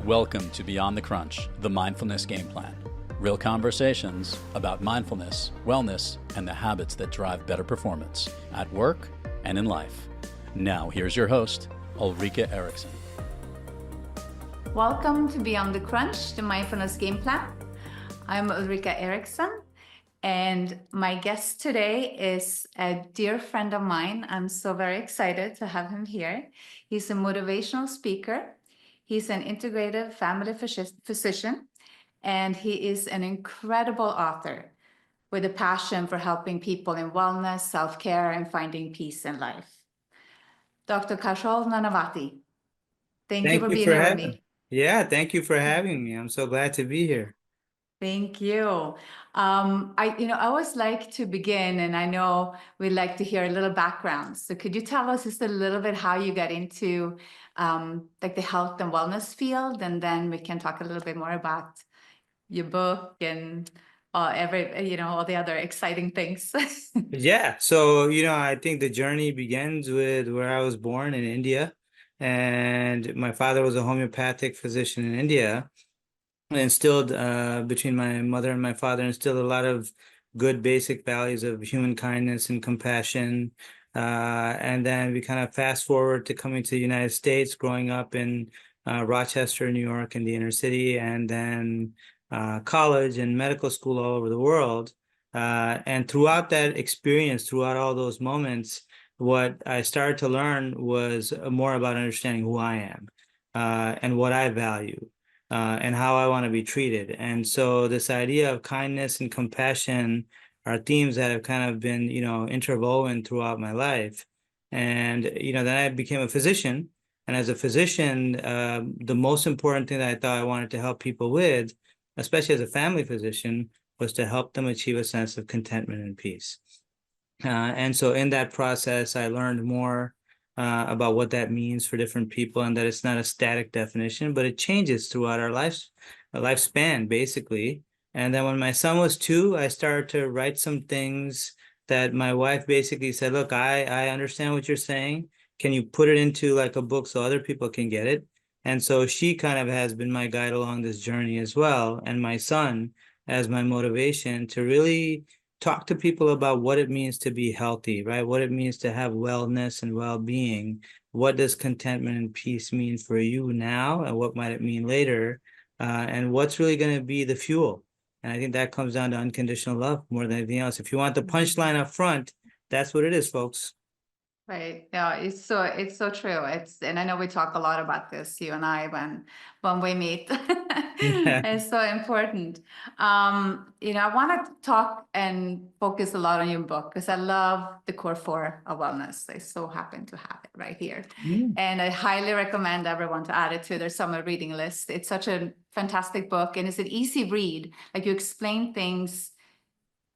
Welcome to Beyond the Crunch, the Mindfulness Game Plan. Real conversations about mindfulness, wellness, and the habits that drive better performance at work and in life. Now, here's your host, Ulrika Eriksson. Welcome to Beyond the Crunch, the Mindfulness Game Plan. I'm Ulrika Eriksson, and my guest today is a dear friend of mine. I'm so very excited to have him here. He's a motivational speaker. He's an integrative family physician, and he is an incredible author with a passion for helping people in wellness, self-care, and finding peace in life. Dr. Kaushal Nanavati, thank you for being here with me. Yeah, thank you for having me. I'm so glad to be here. Thank you. I always like to begin, and I know we'd like to hear a little background. So could you tell us just a little bit how you got into like the health and wellness field, and then we can talk a little bit more about your book and all the other exciting things. Yeah, so I think the journey begins with where I was born in India, and my father was a homeopathic physician in India. Instilled between my mother and my father, instilled a lot of good basic values of human kindness and compassion. And then we kind of fast forward to coming to the United States, growing up in Rochester, New York, in the inner city, and then college and medical school all over the world. And throughout that experience, throughout all those moments, what I started to learn was more about understanding who I am and what I value. And how I want to be treated. And so this idea of kindness and compassion are themes that have kind of been, interwoven throughout my life. And, then I became a physician. And as a physician, the most important thing that I thought I wanted to help people with, especially as a family physician, was to help them achieve a sense of contentment and peace. And so in that process, I learned more about what that means for different people, and that it's not a static definition, but it changes throughout our lifespan, basically. And then when my son was 2, I started to write some things that my wife basically said, look, I understand what you're saying. Can you put it into like a book so other people can get it? And so she kind of has been my guide along this journey as well, and my son as my motivation to really talk to people about what it means to be healthy, right? What it means to have wellness and well-being. What does contentment and peace mean for you now? And what might it mean later? And what's really going to be the fuel? And I think that comes down to unconditional love more than anything else. If you want the punchline up front, that's what it is, folks. Right. Yeah, it's so true. And I know we talk a lot about this, you and I, when we meet. It's so important. I want to talk and focus a lot on your book because I love the core 4 of wellness. I so happen to have it right here. And I highly recommend everyone to add it to their summer reading list. It's such a fantastic book, and it's an easy read. Like, you explain things,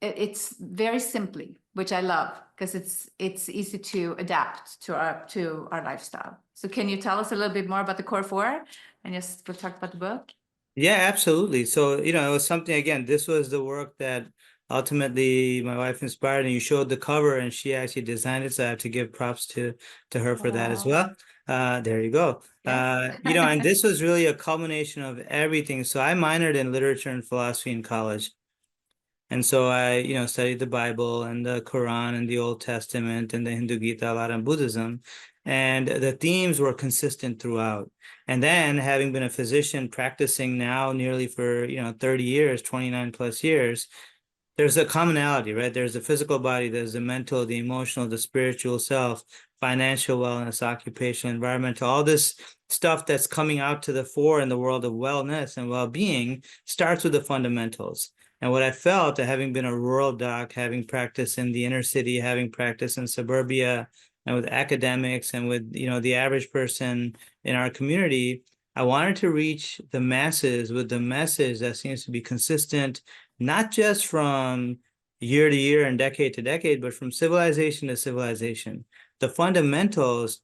it's very simply, which I love because it's easy to adapt to our lifestyle. So can you tell us a little bit more about the core 4, and just we'll talk about the book? Yeah, absolutely. So, it was something, again, this was the work that ultimately my wife inspired, and you showed the cover and she actually designed it. So I have to give props to her for that as well. There you go. Yes. And this was really a culmination of everything. So I minored in literature and philosophy in college. And so I, studied the Bible and the Quran and the Old Testament and the Hindu Gita, a lot on Buddhism. And the themes were consistent throughout. And then, having been a physician practicing now nearly for, 30 years, 29 plus years, there's a commonality, right? There's the physical body, there's the mental, the emotional, the spiritual self, financial wellness, occupational, environmental, all this stuff that's coming out to the fore in the world of wellness and well-being starts with the fundamentals. And what I felt, having been a rural doc, having practiced in the inner city, having practiced in suburbia, and with academics and with, the average person in our community, I wanted to reach the masses with the message that seems to be consistent, not just from year to year and decade to decade, but from civilization to civilization. The fundamentals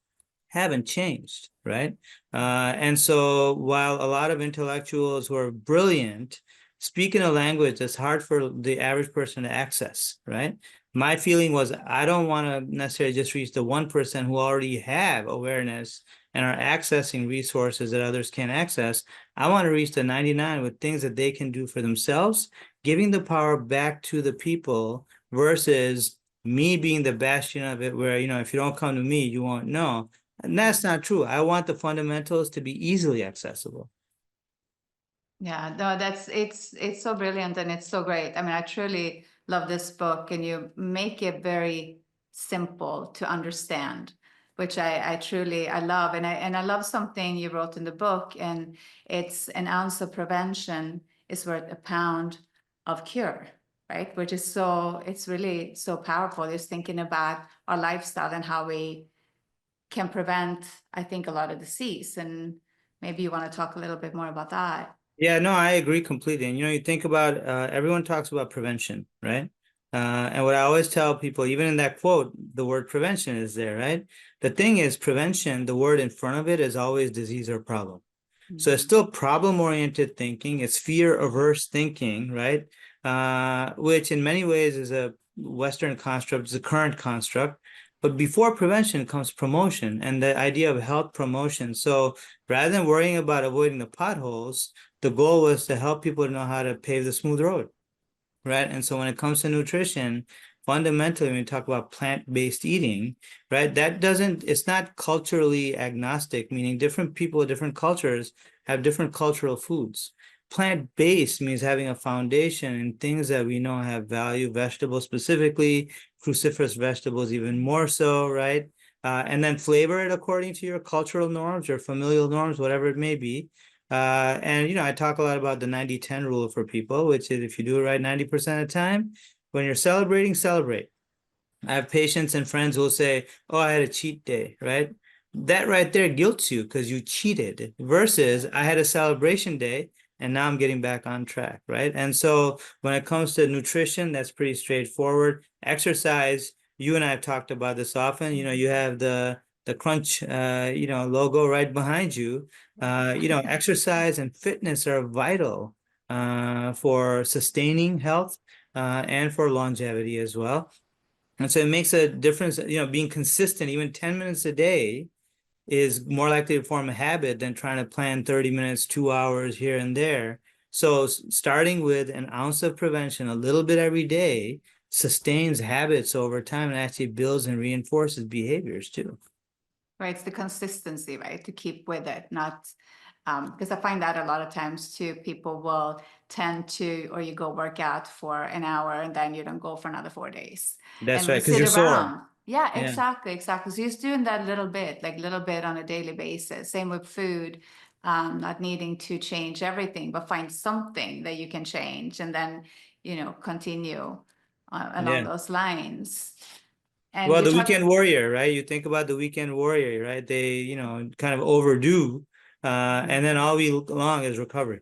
haven't changed, right? And so while a lot of intellectuals who are brilliant speak in a language that's hard for the average person to access, right? My feeling was I don't want to necessarily just reach the 1% who already have awareness and are accessing resources that others can't access. I want to reach the 99 with things that they can do for themselves, giving the power back to the people versus me being the bastion of it where, if you don't come to me, you won't know. And that's not true. I want the fundamentals to be easily accessible. Yeah, no, it's so brilliant and it's so great. I mean, I truly love this book, and you make it very simple to understand, which I truly I love. And I love something you wrote in the book, and it's an ounce of prevention is worth a pound of cure, right? Which is it's really so powerful. Just thinking about our lifestyle and how we can prevent, I think, a lot of disease. And maybe you want to talk a little bit more about that. Yeah, no, I agree completely. And you think about everyone talks about prevention, right? And what I always tell people, even in that quote, the word prevention is there, right? The thing is, prevention, the word in front of it is always disease or problem. So it's still problem-oriented thinking. It's fear-averse thinking, right? Which in many ways is a Western construct, it's a current construct. But before prevention comes promotion and the idea of health promotion. So rather than worrying about avoiding the potholes, the goal was to help people know how to pave the smooth road, right? And so when it comes to nutrition, fundamentally, when we talk about plant-based eating, right, it's not culturally agnostic, meaning different people, different cultures have different cultural foods. Plant-based means having a foundation in things that we know have value, vegetables specifically, cruciferous vegetables even more so, right? And then flavor it according to your cultural norms, your familial norms, whatever it may be. And I talk a lot about the 90-10 rule for people, which is if you do it right 90% of the time, when you're celebrating, celebrate. I have patients and friends who will say, oh, I had a cheat day, right? That right there guilts you because you cheated versus I had a celebration day and now I'm getting back on track, right? And so when it comes to nutrition, that's pretty straightforward. Exercise, you and I have talked about this often. You have the crunch logo right behind you. Exercise and fitness are vital for sustaining health and for longevity as well. And so it makes a difference, being consistent, even 10 minutes a day is more likely to form a habit than trying to plan 30 minutes, 2 hours here and there. So starting with an ounce of prevention, a little bit every day, sustains habits over time and actually builds and reinforces behaviors too. Right, it's the consistency, right, to keep with it, not because I find that a lot of times too, people will tend to, or you go work out for an hour and then you don't go for another 4 days. That's and right, we because sit you're sore. around. Yeah, Yeah. exactly. So just doing that little bit on a daily basis. Same with food, not needing to change everything, but find something that you can change and then, continue along those lines. And Well, the weekend warrior, right? You think about the weekend warrior, right? They, kind of overdo, and then all week long is recovery.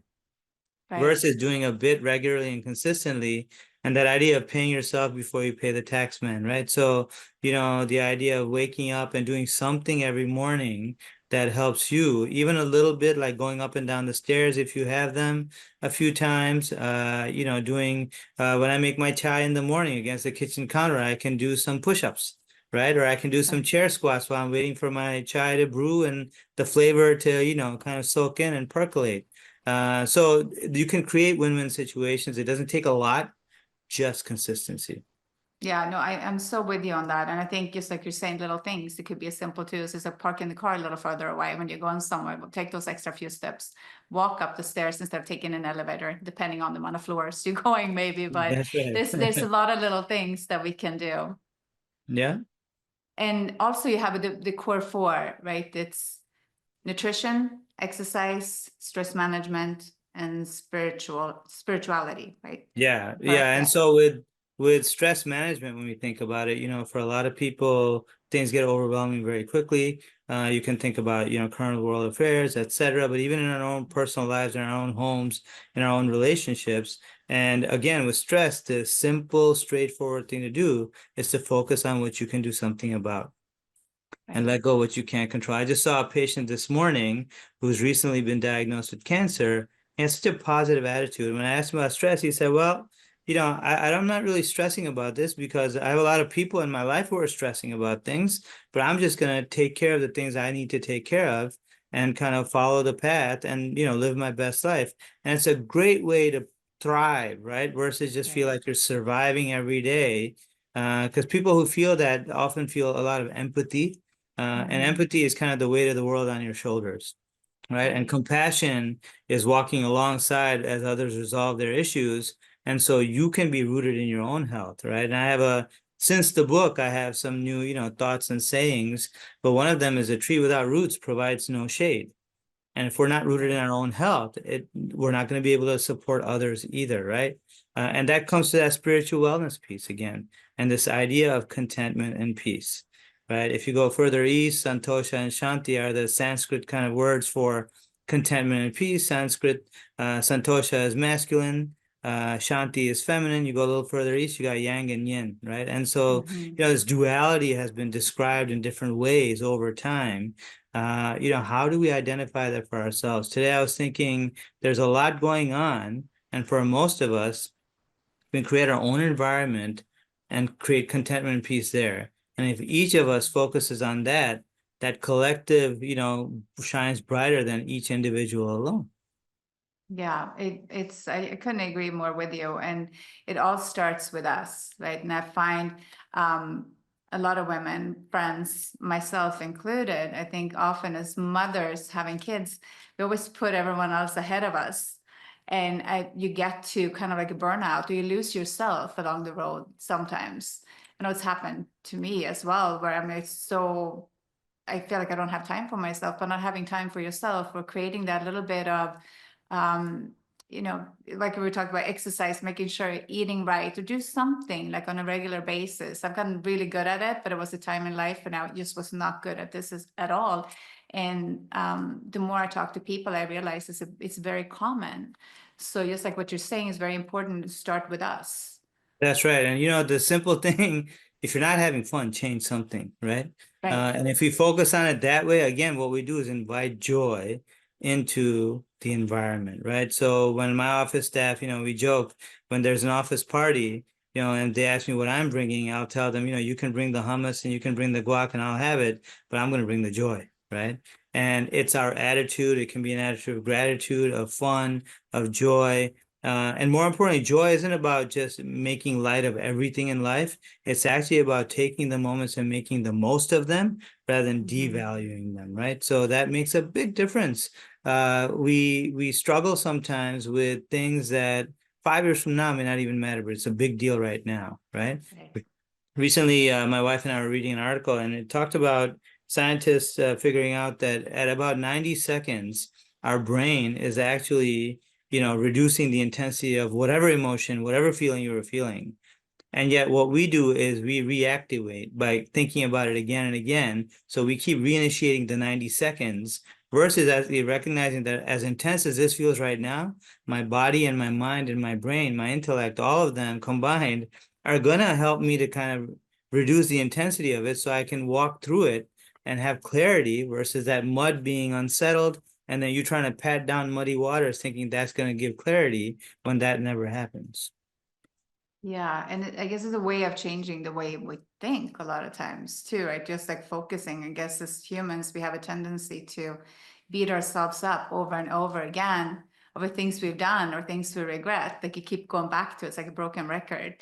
Right. Versus doing a bit regularly and consistently. And that idea of paying yourself before you pay the tax man, right? So, the idea of waking up and doing something every morning that helps you, even a little bit, like going up and down the stairs if you have them a few times, doing, when I make my chai in the morning against the kitchen counter, I can do some push-ups, right? Or I can do some chair squats while I'm waiting for my chai to brew and the flavor to, kind of soak in and percolate. So you can create win-win situations. It doesn't take a lot, just consistency. Yeah, no, I'm so with you on that. And I think just like you're saying, little things, it could be as simple too as just parking the car a little further away when you're going somewhere. We'll take those extra few steps, walk up the stairs instead of taking an elevator, depending on the amount of floors you're going, maybe. But That's right. there's a lot of little things that we can do. Yeah. And also you have the core four, right? It's nutrition, exercise, stress management, and spirituality, right? Yeah. Yeah. And so with stress management, when we think about it, for a lot of people, things get overwhelming very quickly. You can think about, current world affairs, etc. But even in our own personal lives, in our own homes, in our own relationships. And again, with stress, the simple, straightforward thing to do is to focus on what you can do something about. And let go what you can't control. I just saw a patient this morning who's recently been diagnosed with cancer. He has such a positive attitude. When I asked him about stress, he said, well, I'm not really stressing about this because I have a lot of people in my life who are stressing about things, but I'm just going to take care of the things I need to take care of and kind of follow the path and, live my best life. And it's a great way to thrive, right? Versus just feel like you're surviving every day. Because people who feel that often feel a lot of empathy. And empathy is kind of the weight of the world on your shoulders, right? And compassion is walking alongside as others resolve their issues. And so you can be rooted in your own health, right? And since the book, I have some new, thoughts and sayings, but one of them is a tree without roots provides no shade. And if we're not rooted in our own health, we're not going to be able to support others either, right? And that comes to that spiritual wellness piece again, and this idea of contentment and peace, right? If you go further east, Santosha and Shanti are the Sanskrit kind of words for contentment and peace. Santosha is masculine, Shanti is feminine. You go a little further east, you got yang and yin, right? And so, this duality has been described in different ways over time. How do we identify that for ourselves? Today, I was thinking there's a lot going on, and for most of us, we can create our own environment and create contentment and peace there. And if each of us focuses on that, that collective, shines brighter than each individual alone. Yeah, I couldn't agree more with you. And it all starts with us, right? And I find a lot of women, friends, myself included, I think often as mothers having kids, we always put everyone else ahead of us. And you get to kind of like a burnout, or you lose yourself along the road sometimes. I know it's happened to me as well, where I feel like I don't have time for myself, but not having time for yourself, or creating that little bit of like we were talking about exercise, making sure you're eating right, or do something like on a regular basis. I've gotten really good at it, but it was a time in life and I just was not good at this at all. And the more I talk to people, I realize it's very common. So just like what you're saying is very important to start with us. That's right. And the simple thing, if you're not having fun, change something, right? Right. And if we focus on it that way, again, what we do is invite joy into the environment, right? So when my office staff, we joke when there's an office party, and they ask me what I'm bringing, I'll tell them, you can bring the hummus and you can bring the guac and I'll have it, but I'm going to bring the joy, right? And it's our attitude. It can be an attitude of gratitude, of fun, of joy. And more importantly, joy isn't about just making light of everything in life. It's actually about taking the moments and making the most of them rather than devaluing them, right? So that makes a big difference. We struggle sometimes with things that 5 years from now may not even matter, but it's a big deal right now, right? Recently, my wife and I were reading an article, and it talked about scientists figuring out that at about 90 seconds, our brain is actually reducing the intensity of whatever emotion, whatever feeling you were feeling. And yet what we do is we reactivate by thinking about it again and again. So we keep reinitiating the 90 seconds versus actually recognizing that as intense as this feels right now, my body and my mind and my brain, my intellect, all of them combined are going to help me to kind of reduce the intensity of it so I can walk through it and have clarity versus that mud being unsettled. And then you trying to pat down muddy waters thinking that's going to give clarity when that never happens. Yeah, and I guess it's a way of changing the way we think a lot of times too, right? Just like focusing. I guess as humans, we have a tendency to beat ourselves up over and over again over things we've done or things we regret. Like you keep going back to it. It's like a broken record.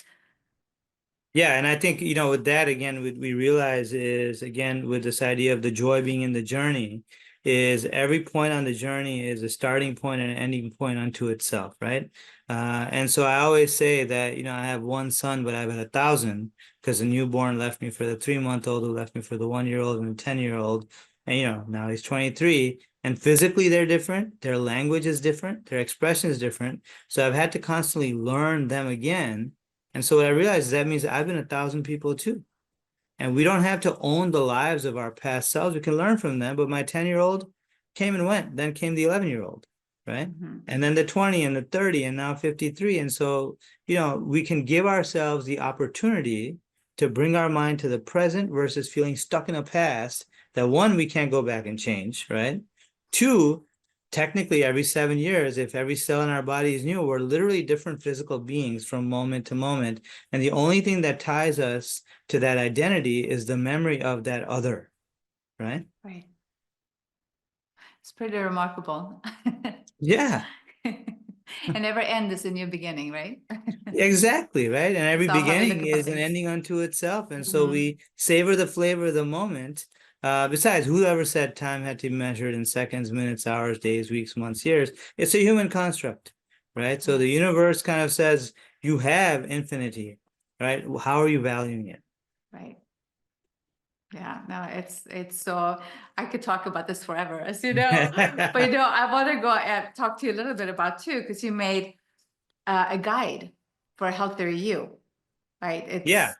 Yeah, and I think, with that, again, we realize is, again, with this idea of the joy being in the journey, is every point on the journey is a starting point and an ending point unto itself, right? And so I always say that, I have one son, but I've had 1,000 because the newborn left me for the 3-month-old who left me for the 1-year-old and the 10-year-old. And, now he's 23. And physically, they're different. Their language is different. Their expression is different. So I've had to constantly learn them again. And so what I realized is that means I've been 1,000 people too. And we don't have to own the lives of our past selves. We can learn from them. But my 10-year-old came and went. Then came the 11-year-old, right? And then the 20 and the 30 and now 53. And so, we can give ourselves the opportunity to bring our mind to the present versus feeling stuck in a past that, one, we can't go back and change, right? Two, technically every 7 years, if every cell in our body is new, we're literally different physical beings from moment to moment. And the only thing that ties us to that identity is the memory of that other, right? Right. It's pretty remarkable. Yeah. And every end is a new beginning, right? Exactly, right? And every That's how we look beginning about is an things. ending unto itself. And so Mhm. we savor the flavor of the moment. Besides, whoever said time had to be measured in seconds, minutes, hours, days, weeks, months, years? It's a human construct, right? So the Yes. universe kind of says you have infinity, right? How are you valuing it? Right. Yeah, no, it's so I could talk about this forever, as you know. But you know, I want to go and talk to you a little bit about too, because you made a guide for a healthier you, right? Yeah.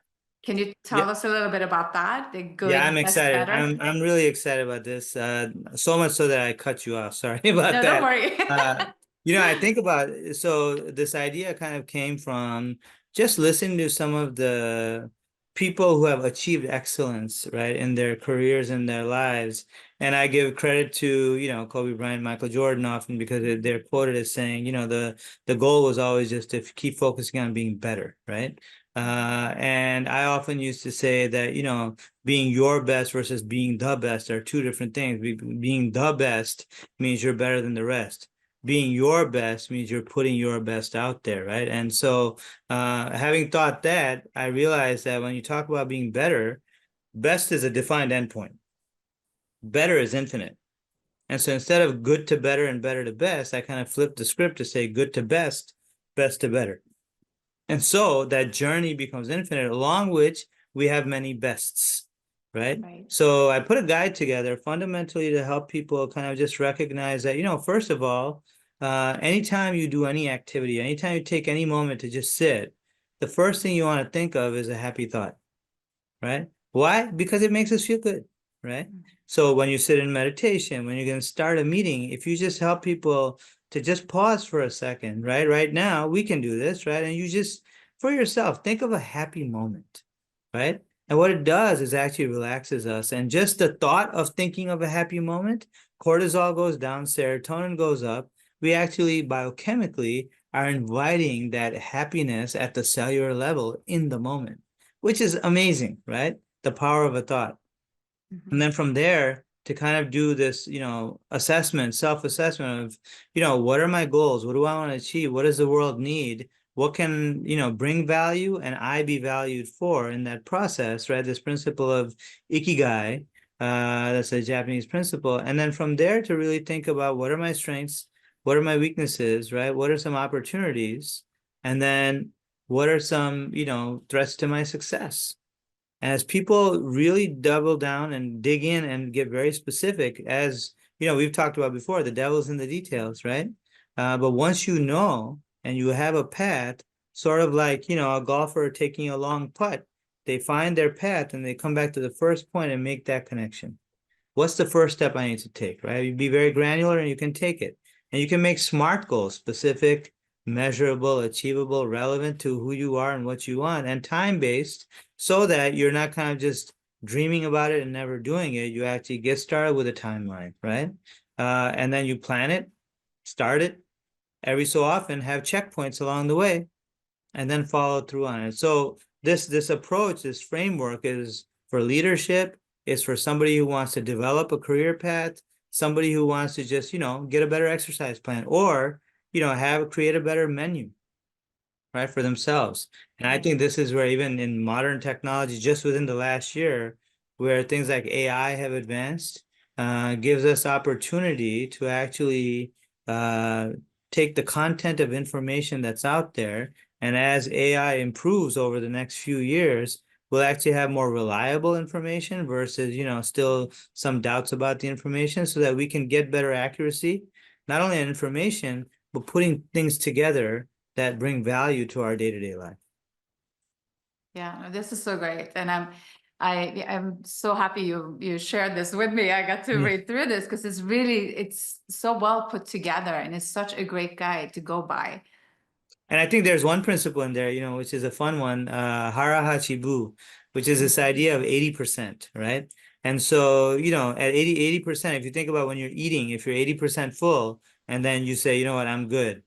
Can you Yeah. tell us a little bit about that? The Yeah, I'm good, best, excited. better? I'm really excited about this. So much so that I cut you off. Sorry about No, don't that. worry. I think about so this idea kind of came from just listening to some of the people who have achieved excellence, right, in their careers and their lives. And I give credit to, Kobe Bryant, Michael Jordan often because they're quoted as saying, the goal was always just to keep focusing on being better, right? And I often used to say that, being your best versus being the best are two different things. Being the best means you're better than the rest. Being your best means you're putting your best out there, right? And so, having thought that, I realized that when you talk about being better, best is a defined endpoint. Better is infinite. And so instead of good to better and better to best, I kind of flipped the script to say good to best, best to better. And so that journey becomes infinite, along which we have many bests, right? Right. So I put a guide together fundamentally to help people kind of just recognize that, first of all, anytime you do any activity, anytime you take any moment to just sit, the first thing you want to think of is a happy thought, right? Why? Because it makes us feel good, right? So when you sit in meditation, when you're going to start a meeting, if you just help people to just pause for a second, right? Right now, we can do this, right? And you just, for yourself, think of a happy moment, right? And what it does is actually relaxes us. And just the thought of thinking of a happy moment, cortisol goes down, serotonin goes up. We actually biochemically are inviting that happiness at the cellular level in the moment, which is amazing, right? The power of a thought. And then from there to kind of do this, assessment, self-assessment of, what are my goals? What do I want to achieve? What does the world need? What can, bring value and I be valued for in that process, right? This principle of ikigai, that's a Japanese principle. And then from there to really think about what are my strengths? What are my weaknesses, right? What are some opportunities? And then what are some, threats to my success? And as people really double down and dig in and get very specific, as we've talked about before, the devil's in the details, right? But once you know and you have a path, sort of like, a golfer taking a long putt, they find their path and they come back to the first point and make that connection. What's the first step I need to take, right? You be very granular and you can take it. And you can make SMART goals, specific, measurable, achievable, relevant to who you are and what you want, and time-based, so that you're not kind of just dreaming about it and never doing it. You actually get started with a timeline, right? And then you plan it, start it, every so often have checkpoints along the way, and then follow through on it. So this approach, this framework is for leadership, it's for somebody who wants to develop a career path, somebody who wants to just, get a better exercise plan, or, create a better menu, right, for themselves. And I think this is where even in modern technology, just within the last year, where things like AI have advanced, gives us opportunity to actually take the content of information that's out there. And as AI improves over the next few years, we'll actually have more reliable information versus, still some doubts about the information, so that we can get better accuracy, not only in information, but putting things together that bring value to our day-to-day life. Yeah, no, this is so great. And I'm so happy you shared this with me. I got to read through this because it's so well put together and it's such a great guide to go by. And I think there's one principle in there, which is a fun one, hara hachibu, which is this idea of 80%, right? And so, at 80%, if you think about when you're eating, if you're 80% full, and then you say, you know what, I'm good,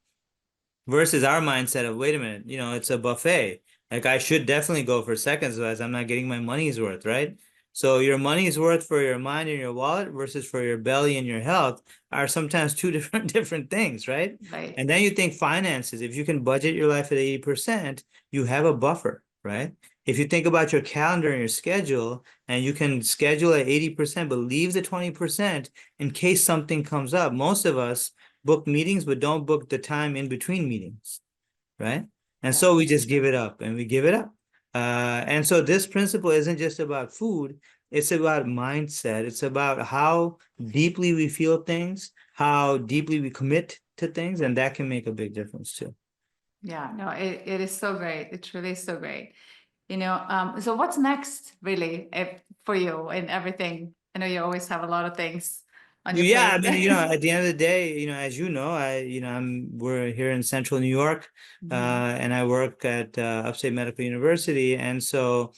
versus our mindset of, wait a minute, it's a buffet. Like I should definitely go for seconds, otherwise I'm not getting my money's worth, right? So your money's worth for your mind and your wallet versus for your belly and your health are sometimes two different things, right? Right. And then you think finances, if you can budget your life at 80%, you have a buffer, right? If you think about your calendar and your schedule, and you can schedule at 80%, but leave the 20% in case something comes up. Most of us book meetings, but don't book the time in between meetings, right? And so we just give it up and we give it up. And so this principle isn't just about food, it's about mindset. It's about how deeply we feel things, how deeply we commit to things, and that can make a big difference too. Yeah, no, it is so great. It's really so great. So what's next really for you and everything? I know you always have a lot of things on your Yeah, I plate. mean, at the end of the day, as you know, we're here in Central New York, and I work at Upstate Medical University, and so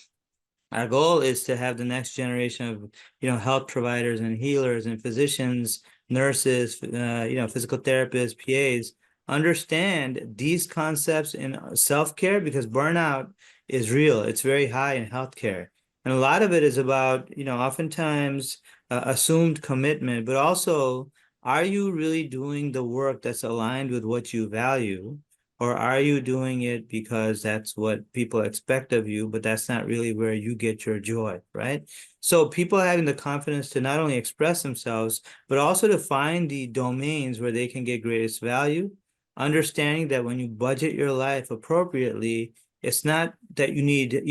our goal is to have the next generation of, health providers and healers and physicians, nurses, physical therapists, PAs, understand these concepts in self-care, because burnout is real. It's very high in healthcare. And a lot of it is about, oftentimes assumed commitment, but also, are you really doing the work that's aligned with what you value? Or are you doing it because that's what people expect of you, but that's not really where you get your joy, right? So people having the confidence to not only express themselves, but also to find the domains where they can get greatest value, understanding that when you budget your life appropriately, it's not that you need,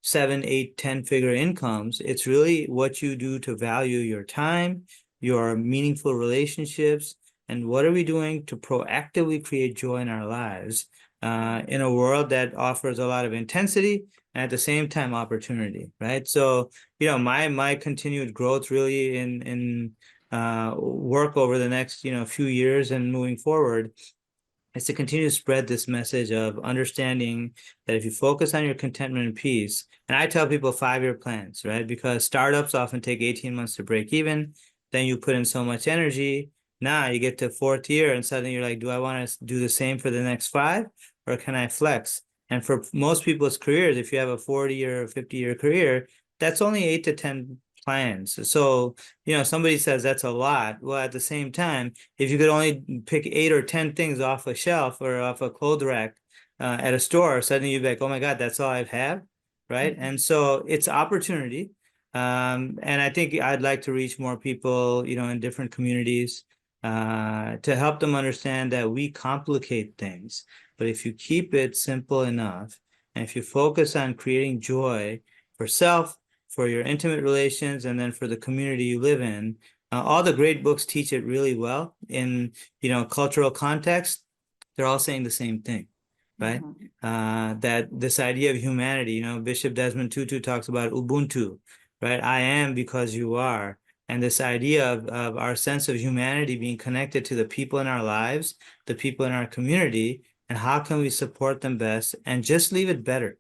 7, 8, 10-figure incomes. It's really what you do to value your time, your meaningful relationships, and what are we doing to proactively create joy in our lives in a world that offers a lot of intensity and at the same time opportunity, right? So, my continued growth really in work over the next, few years and moving forward is to continue to spread this message of understanding that if you focus on your contentment and peace, and I tell people 5-year plans, right? Because startups often take 18 months to break even. Then you put in so much energy. Now you get to 4th year and suddenly you're like, do I want to do the same for the next 5, or can I flex? And for most people's careers, if you have a 40 or 50-year career, that's only 8 to 10 plans. So, somebody says that's a lot. Well, at the same time, if you could only pick 8 or 10 things off a shelf or off a clothes rack at a store, suddenly you'd be like, oh my God, that's all I have, right? And so it's opportunity. And I think I'd like to reach more people, in different communities to help them understand that we complicate things. But if you keep it simple enough, and if you focus on creating joy for self, for your intimate relations, and then for the community you live in, all the great books teach it really well in, cultural context. They're all saying the same thing, right? That this idea of humanity, Bishop Desmond Tutu talks about Ubuntu, right? I am because you are. And this idea of our sense of humanity being connected to the people in our lives, the people in our community, and how can we support them best and just leave it better,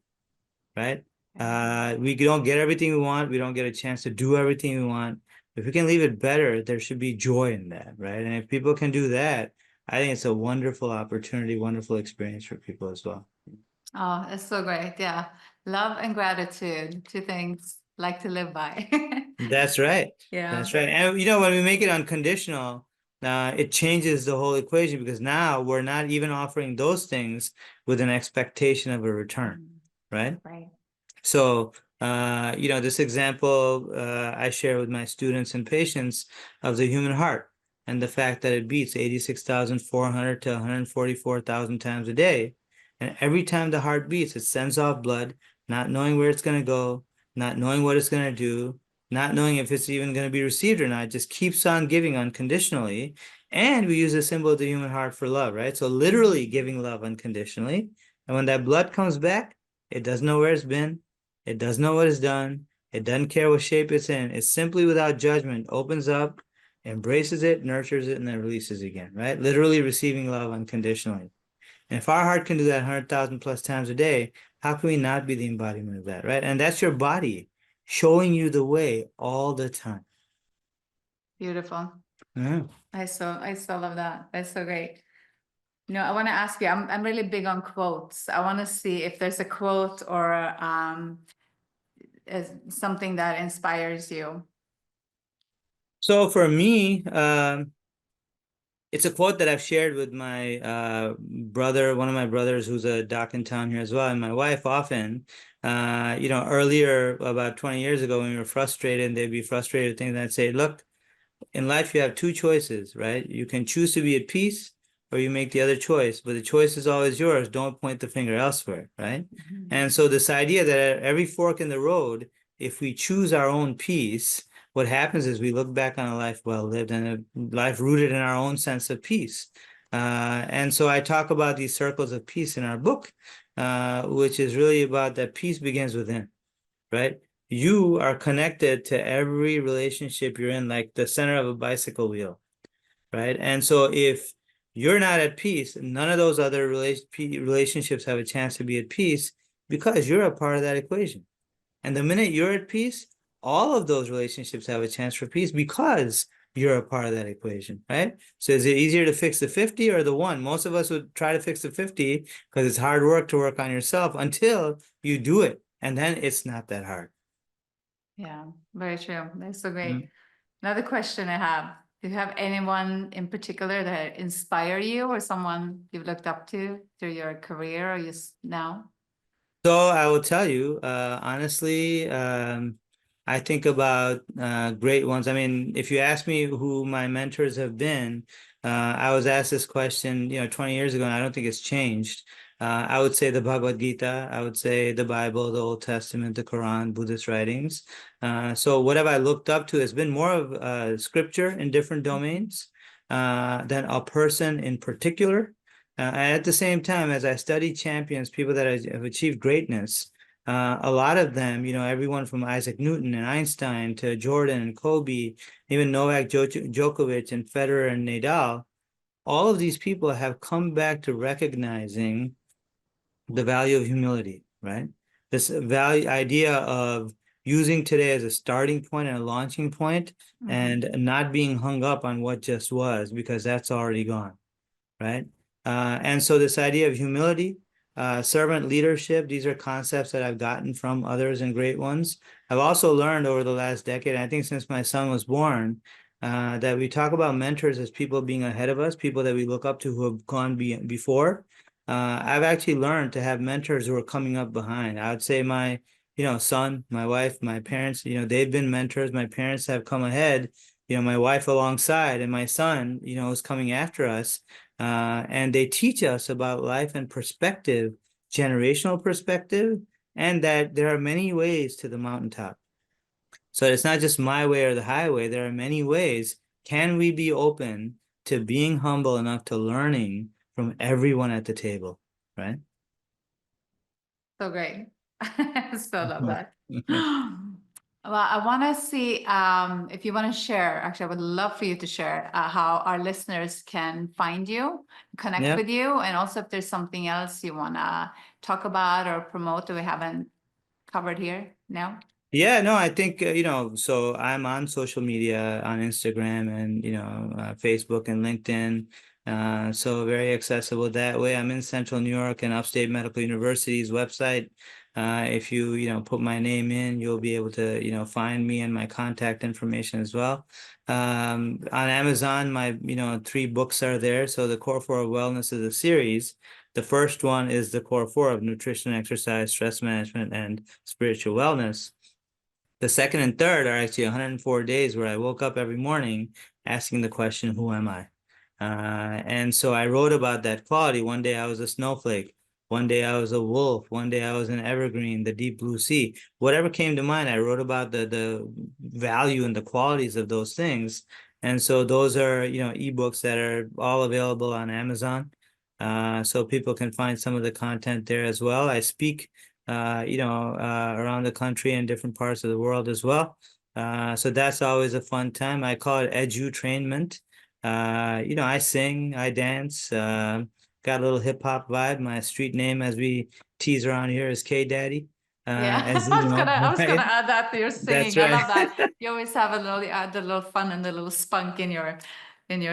right? We don't get everything we want. We don't get a chance to do everything we want. If we can leave it better, there should be joy in that, right? And if people can do that, I think it's a wonderful opportunity, wonderful experience for people as well. Oh, it's so great. Yeah. Love and gratitude, 2 things like to live by. That's right. Yeah. That's right. And when we make it unconditional, it changes the whole equation, because now we're not even offering those things with an expectation of a return, right? Right. So, this example I share with my students and patients of the human heart and the fact that it beats 86,400 to 144,000 times a day. And every time the heart beats, it sends off blood, not knowing where it's going to go, not knowing what it's going to do, not knowing if it's even going to be received or not. It just keeps on giving unconditionally. And we use the symbol of the human heart for love, right? So literally giving love unconditionally. And when that blood comes back, it doesn't know where it's been. It doesn't know what it's done. It doesn't care what shape it's in. It's simply without judgment, opens up, embraces it, nurtures it, and then releases again, right? Literally receiving love unconditionally. And if our heart can do that 100,000 plus times a day, how can we not be the embodiment of that, right? And that's your body showing you the way all the time. Beautiful. Yeah. I so love that. That's so great. I want to ask you, I'm really big on quotes. I want to see if there's a quote or something that inspires you. So for me, it's a quote that I've shared with my brother, one of my brothers who's a doc in town here as well, and my wife often. Earlier, about 20 years ago, when we were frustrated, they'd be frustrated with things, and I'd say, look, in life, you have two choices, right? You can choose to be at peace or you make the other choice, but the choice is always yours. Don't point the finger elsewhere, right? Mhm. And so this idea that at every fork in the road, if we choose our own peace, what happens is we look back on a life well lived and a life rooted in our own sense of peace. And so I talk about these circles of peace in our book, which is really about that peace begins within, right? You are connected to every relationship you're in, like the center of a bicycle wheel, right? And so if you're not at peace, none of those other relationships have a chance to be at peace because you're a part of that equation. And the minute you're at peace, all of those relationships have a chance for peace because you're a part of that equation, right? So is it easier to fix the 50 or the one? Most of us would try to fix the 50 because it's hard work to work on yourself until you do it. And then it's not that hard. Yeah, very true. That's so great. Mm. Another question I have. Do you have anyone in particular that inspire you or someone you've looked up to through your career or just now? So I will tell you, honestly, I think about great ones. I mean, if you ask me who my mentors have been, I was asked this question, 20 years ago, and I don't think it's changed. I would say the Bhagavad Gita, I would say the Bible, the Old Testament, the Quran, Buddhist writings. So what have I looked up to? It's been more of scripture in different domains than a person in particular. And at the same time, as I study champions, people that have achieved greatness, a lot of them, everyone from Isaac Newton and Einstein to Jordan and Kobe, even Novak Djokovic and Federer and Nadal, all of these people have come back to recognizing the value of humility, right? This value idea of using today as a starting point and a launching point and not being hung up on what just was because that's already gone, right? And so this idea of humility, servant leadership, these are concepts that I've gotten from others and great ones. I've also learned over the last decade, I think since my son was born, that we talk about mentors as people being ahead of us, people that we look up to who have gone before. I've actually learned to have mentors who are coming up behind. I would say my, son, my wife, my parents, they've been mentors. My parents have come ahead, my wife alongside, and my son, is coming after us. And they teach us about life and perspective, generational perspective, and that there are many ways to the mountaintop. So it's not just my way or the highway. There are many ways. Can we be open to being humble enough to learning from everyone at the table, right? So great. Still love that. Well, I want to see if you want to share. Actually, I would love for you to share how our listeners can find you, connect Yeah. with you, and also if there's something else you want to talk about or promote that we haven't covered here now. Yeah, no, I think, so I'm on social media on Instagram and, Facebook and LinkedIn. So very accessible that way. I'm in Central New York and Upstate Medical University's website. If you, put my name in, you'll be able to, find me and my contact information as well. On Amazon, my, 3 books are there. So the Core 4 of Wellness is a series. The first one is the Core 4 of Nutrition, Exercise, Stress Management, and Spiritual Wellness. The second and third are actually 104 days where I woke up every morning asking the question, who am I? And so I wrote about that quality. One day I was a snowflake. One day I was a wolf. One day I was an evergreen, the deep blue sea. Whatever came to mind, I wrote about the value and the qualities of those things. And so those are, ebooks that are all available on Amazon. So people can find some of the content there as well. I speak around the country and different parts of the world as well. So that's always a fun time. I call it edutainment. I sing, I dance, got a little hip hop vibe. My street name, as we tease around here, is K Daddy. Yeah, as you know, I was gonna right? add that to your That's singing. I right. love that. You always have a little, you add the little fun and the little spunk in your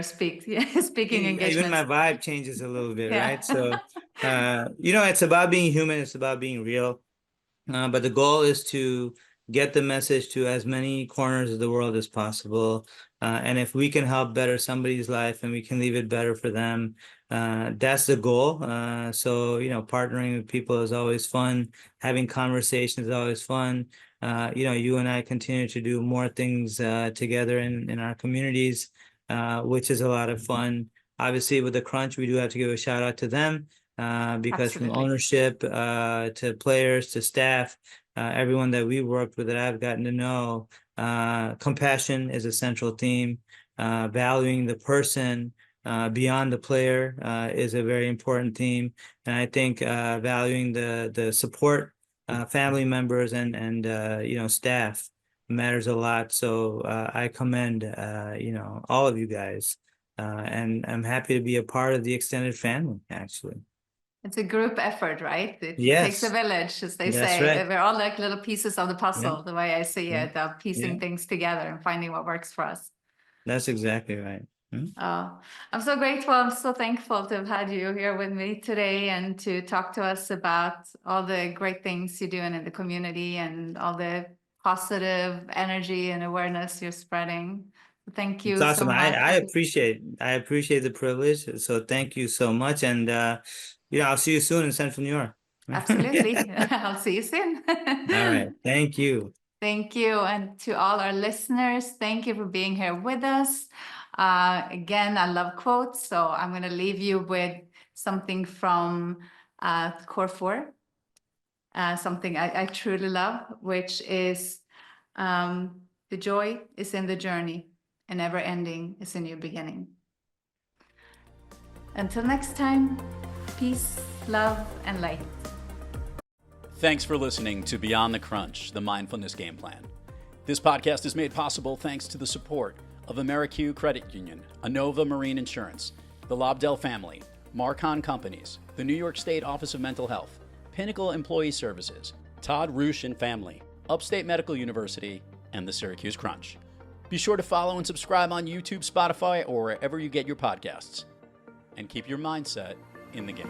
speaking Even my engagements. vibe changes a little bit, Yeah. right? So, it's about being human, it's about being real. But the goal is to get the message to as many corners of the world as possible. And if we can help better somebody's life and we can leave it better for them, that's the goal. So, partnering with people is always fun. Having conversations is always fun. You and I continue to do more things together in our communities, which is a lot of fun. Obviously, with the Crunch, we do have to give a shout out to them because from Absolutely. ownership to players to staff, everyone that we worked with that I've gotten to know, compassion is a central theme. Valuing the person beyond the player is a very important theme, and I think valuing the support, family members and staff matters a lot. So I commend all of you guys, and I'm happy to be a part of the extended family, actually. It's a group effort, right? It takes a Yes, village, as they that's say. right. We're all like little pieces of the Yeah, puzzle, the way I see yeah, it, yeah. piecing things together and finding what works for us. That's exactly right. Oh, I'm so grateful. I'm so thankful to have had you here with me today and to talk to us about all the great things you're doing in the community and all the positive energy and awareness you're spreading. Thank It's you so awesome. I, much. I appreciate I appreciate the privilege. So thank you so much. And I'll see you soon in Central New York. Absolutely. I'll see you soon. All right. Thank you. Thank you. And to all our listeners, thank you for being here with us. Again, I love quotes, so I'm going to leave you with something from Core 4, something I truly love, which is the joy is in the journey, and never ending is a new beginning. Until next time, peace, love, and light. Thanks for listening to Beyond the Crunch, the Mindfulness Game Plan. This podcast is made possible thanks to the support of Amerique Credit Union, Inova Marine Insurance, the Lobdell family, Marcon Companies, the New York State Office of Mental Health, Pinnacle Employee Services, Todd Roosh and Family, Upstate Medical University, and the Syracuse Crunch. Be sure to follow and subscribe on YouTube, Spotify, or wherever you get your podcasts. And keep your mindset in the game.